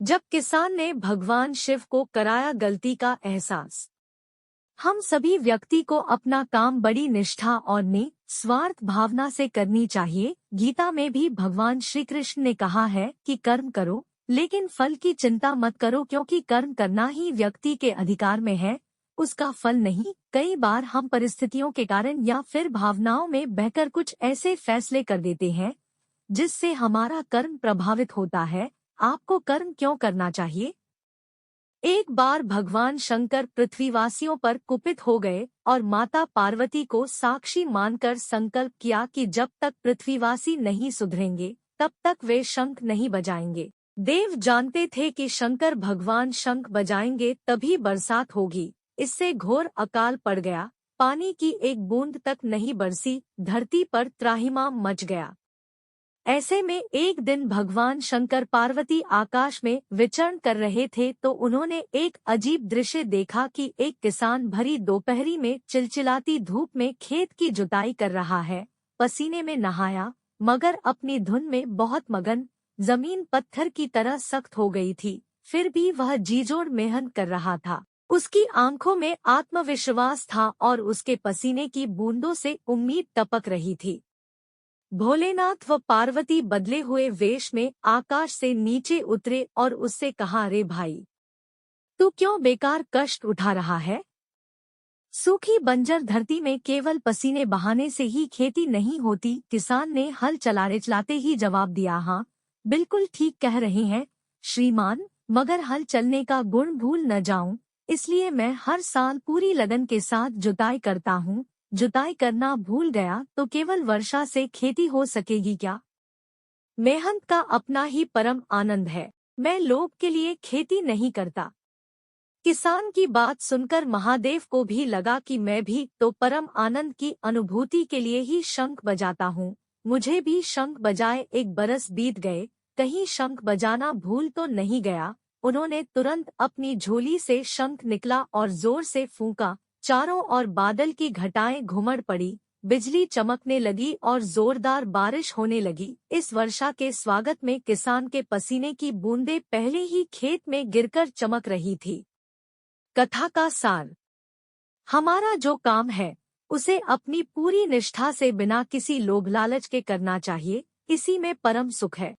जब किसान ने भगवान शिव को कराया गलती का एहसास। हम सभी व्यक्ति को अपना काम बड़ी निष्ठा और निस्वार्थ भावना से करनी चाहिए। गीता में भी भगवान श्री कृष्ण ने कहा है कि कर्म करो लेकिन फल की चिंता मत करो, क्योंकि कर्म करना ही व्यक्ति के अधिकार में है, उसका फल नहीं। कई बार हम परिस्थितियों के कारण या फिर भावनाओं में बहकर कुछ ऐसे फैसले कर देते हैं जिससे हमारा कर्म प्रभावित होता है। आपको कर्म क्यों करना चाहिए? एक बार भगवान शंकर पृथ्वीवासियों पर कुपित हो गए और माता पार्वती को साक्षी मानकर संकल्प किया कि जब तक पृथ्वीवासी नहीं सुधरेंगे तब तक वे शंख नहीं बजाएंगे। देव जानते थे कि शंकर भगवान शंख बजाएंगे तभी बरसात होगी। इससे घोर अकाल पड़ गया। पानी की एक बूंद तक नहीं बरसी, धरती पर त्राहिमाम मच गया। ऐसे में एक दिन भगवान शंकर पार्वती आकाश में विचरण कर रहे थे तो उन्होंने एक अजीब दृश्य देखा कि एक किसान भरी दोपहरी में चिलचिलाती धूप में खेत की जुताई कर रहा है। पसीने में नहाया मगर अपनी धुन में बहुत मगन। जमीन पत्थर की तरह सख्त हो गई थी, फिर भी वह जीजोड़ मेहनत कर रहा था। उसकी आंखों में आत्मविश्वास था और उसके पसीने की बूंदों से उम्मीद टपक रही थी। भोलेनाथ व पार्वती बदले हुए वेश में आकाश से नीचे उतरे और उससे कहा, रे भाई, तू क्यों बेकार कष्ट उठा रहा है? सूखी बंजर धरती में केवल पसीने बहाने से ही खेती नहीं होती। किसान ने हल चलाते ही जवाब दिया, हाँ बिल्कुल ठीक कह रहे हैं श्रीमान, मगर हल चलने का गुण भूल न जाऊं, इसलिए मैं हर साल पूरी लगन के साथ जुताई करता हूँ। जुताई करना भूल गया तो केवल वर्षा से खेती हो सकेगी क्या? मेहनत का अपना ही परम आनंद है। मैं लोभ के लिए खेती नहीं करता। किसान की बात सुनकर महादेव को भी लगा कि मैं भी तो परम आनंद की अनुभूति के लिए ही शंख बजाता हूँ। मुझे भी शंख बजाए 1 बरस बीत गए, कहीं शंख बजाना भूल तो नहीं गया। उन्होंने तुरंत अपनी झोली से शंख निकला और जोर से फूंका। चारों ओर बादल की घटाएं घुमड़ पड़ी, बिजली चमकने लगी और जोरदार बारिश होने लगी। इस वर्षा के स्वागत में किसान के पसीने की बूंदें पहले ही खेत में गिरकर चमक रही थी। कथा का सार। हमारा जो काम है उसे अपनी पूरी निष्ठा से बिना किसी लोभ लालच के करना चाहिए, इसी में परम सुख है।